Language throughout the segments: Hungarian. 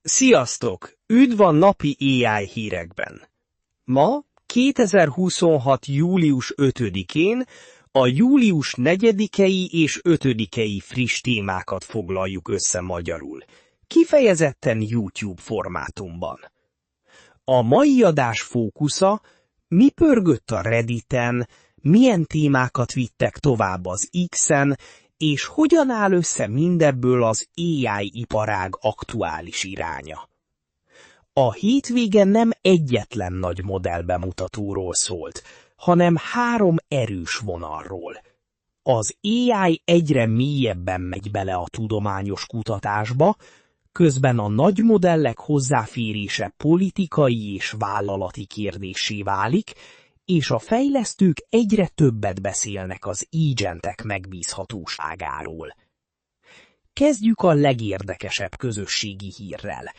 Sziasztok! Üdv a napi AI hírekben! Ma, 2026. július 5-én a július 4-i és 5-i friss témákat foglaljuk össze magyarul, kifejezetten YouTube formátumban. A mai adás fókusza: mi pörgött a Redditen, milyen témákat vittek tovább az X-en, és hogyan áll össze mindebből az AI iparág aktuális iránya. A hétvége nem egyetlen nagy modellbemutatóról szólt, hanem 3 erős vonalról. Az AI egyre mélyebben megy bele a tudományos kutatásba, közben a nagy modellek hozzáférése politikai és vállalati kérdéssé válik, és a fejlesztők egyre többet beszélnek az agentek megbízhatóságáról. Kezdjük a legérdekesebb közösségi hírrel.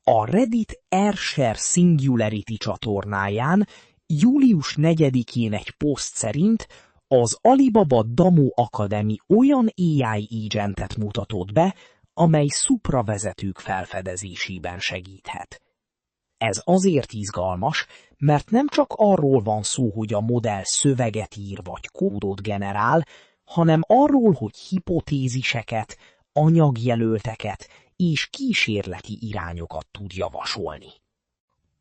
A Reddit AirShare Singularity csatornáján július 4-én egy poszt szerint az Alibaba DAMO Academy olyan AI agentet mutatott be, amely szupravezetők felfedezésében segíthet. Ez azért izgalmas, mert nem csak arról van szó, hogy a modell szöveget ír vagy kódot generál, hanem arról, hogy hipotéziseket, anyagjelölteket és kísérleti irányokat tud javasolni.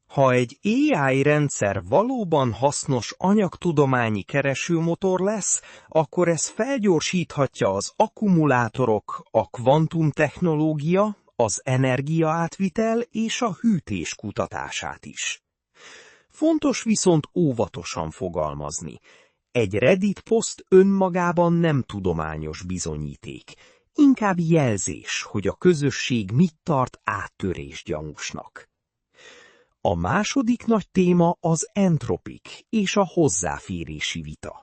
Ha egy AI rendszer valóban hasznos anyagtudományi keresőmotor lesz, akkor ez felgyorsíthatja az akkumulátorok, a kvantumtechnológia, az energiaátvitel és a hűtés kutatását is. Fontos viszont óvatosan fogalmazni. Egy Reddit poszt önmagában nem tudományos bizonyíték, inkább jelzés, hogy a közösség mit tart áttörésgyanúsnak. A második nagy téma az Anthropic és a hozzáférési vita.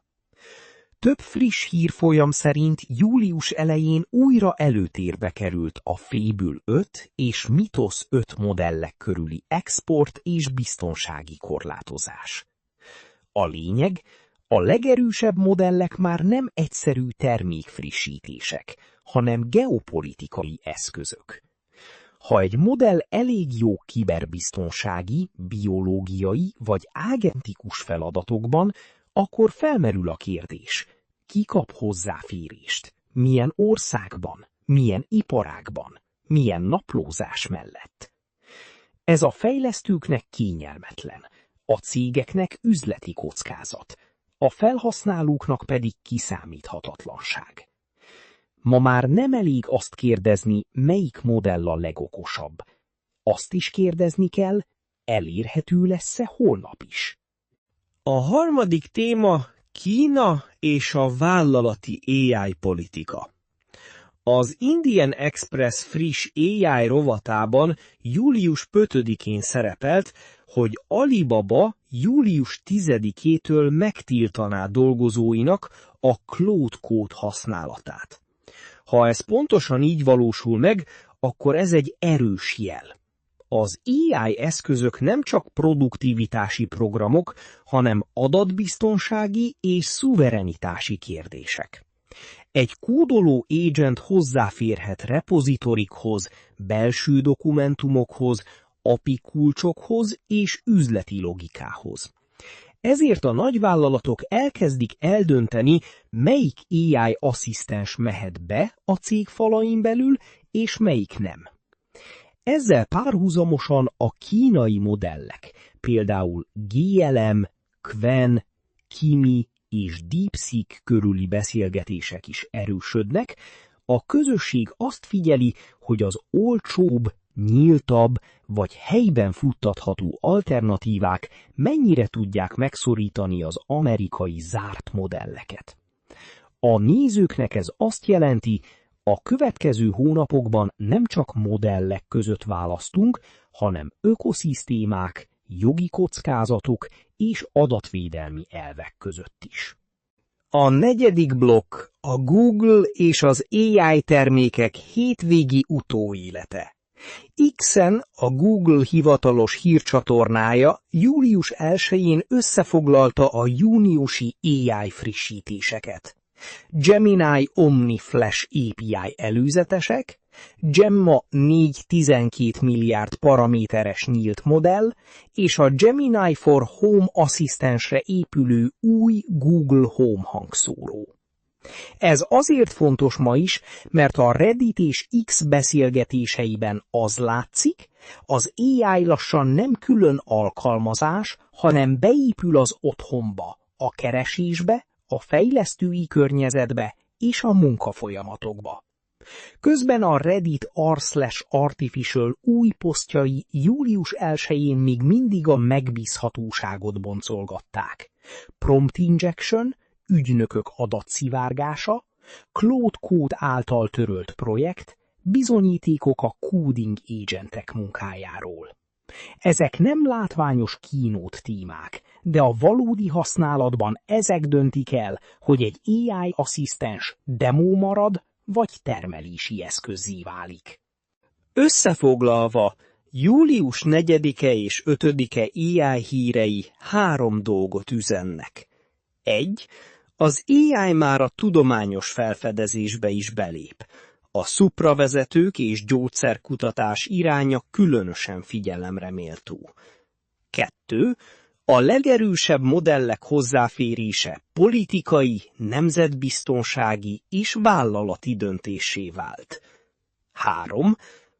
Több friss hírfolyam szerint július elején újra előtérbe került a Fable 5 és Mythos 5 modellek körüli export és biztonsági korlátozás. A lényeg, a legerősebb modellek már nem egyszerű termékfrissítések, hanem geopolitikai eszközök. Ha egy modell elég jó kiberbiztonsági, biológiai vagy ágentikus feladatokban, akkor felmerül a kérdés: ki kap hozzáférést, milyen országban, milyen iparágban, milyen naplózás mellett. Ez a fejlesztőknek kényelmetlen, a cégeknek üzleti kockázat, a felhasználóknak pedig kiszámíthatatlanság. Ma már nem elég azt kérdezni, melyik modell a legokosabb. Azt is kérdezni kell, elérhető lesz-e holnap is. A harmadik téma Kína és a vállalati AI politika. Az Indian Express friss AI rovatában július 5-én szerepelt, hogy Alibaba július 10-től megtiltaná dolgozóinak a Claude Code használatát. Ha ez pontosan így valósul meg, akkor ez egy erős jel. Az AI eszközök nem csak produktivitási programok, hanem adatbiztonsági és szuverenitási kérdések. Egy kódoló agent hozzáférhet repozitorikhoz, belső dokumentumokhoz, API kulcsokhoz és üzleti logikához. Ezért a nagyvállalatok elkezdik eldönteni, melyik AI asszisztens mehet be a cég falain belül, és melyik nem. Ezzel párhuzamosan a kínai modellek, például GLM, Qwen, Kimi és DeepSeek körüli beszélgetések is erősödnek, a közösség azt figyeli, hogy az olcsóbb, nyíltabb vagy helyben futtatható alternatívák mennyire tudják megszorítani az amerikai zárt modelleket. A nézőknek ez azt jelenti, a következő hónapokban nem csak modellek között választunk, hanem ökoszisztémák, jogi kockázatok és adatvédelmi elvek között is. A negyedik blokk a Google és az AI termékek hétvégi utóélete. X-en a Google hivatalos hírcsatornája július 1-én összefoglalta a júniusi AI frissítéseket. Gemini Omni Flash API előzetesek, Gemma 4-12 milliárd paraméteres nyílt modell, és a Gemini for Home asszisztensre épülő új Google Home hangszóró. Ez azért fontos ma is, mert a Reddit és X beszélgetéseiben az látszik, az AI lassan nem külön alkalmazás, hanem beépül az otthonba, a keresésbe, a fejlesztői környezetbe és a munkafolyamatokba. Közben a Reddit r/artificial új posztjai július 1-én még mindig a megbízhatóságot boncolgatták. Prompt injection, ügynökök adatszivárgása, Claude Code által törölt projekt, bizonyítékok a coding agentek munkájáról. Ezek nem látványos keynote témák, de a valódi használatban ezek döntik el, hogy egy AI asszisztens demo marad, vagy termelési eszközzé válik. Összefoglalva, július 4-e és 5-e AI hírei 3 dolgot üzennek. 1. Az AI már a tudományos felfedezésbe is belép. A szupravezetők és gyógyszerkutatás iránya különösen figyelemre méltó. 2. A legerősebb modellek hozzáférése politikai, nemzetbiztonsági és vállalati döntéssé vált. 3.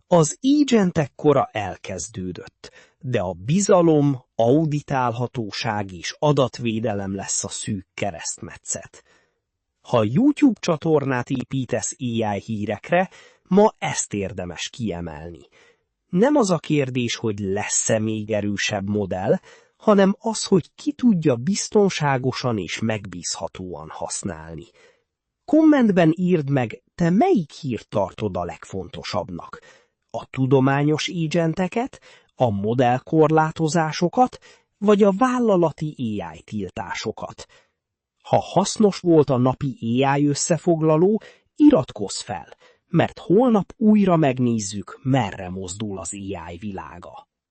Az agentek kora elkezdődött, de a bizalom, auditálhatóság és adatvédelem lesz a szűk keresztmetszet. Ha YouTube csatornát építesz AI hírekre, ma ezt érdemes kiemelni. Nem az a kérdés, hogy lesz-e még erősebb modell, hanem az, hogy ki tudja biztonságosan és megbízhatóan használni. Kommentben írd meg, te melyik hírt tartod a legfontosabbnak. A tudományos agenteket, a modellkorlátozásokat, vagy a vállalati AI tiltásokat. Ha hasznos volt a napi AI összefoglaló, iratkozz fel, mert holnap újra megnézzük, merre mozdul az AI világa.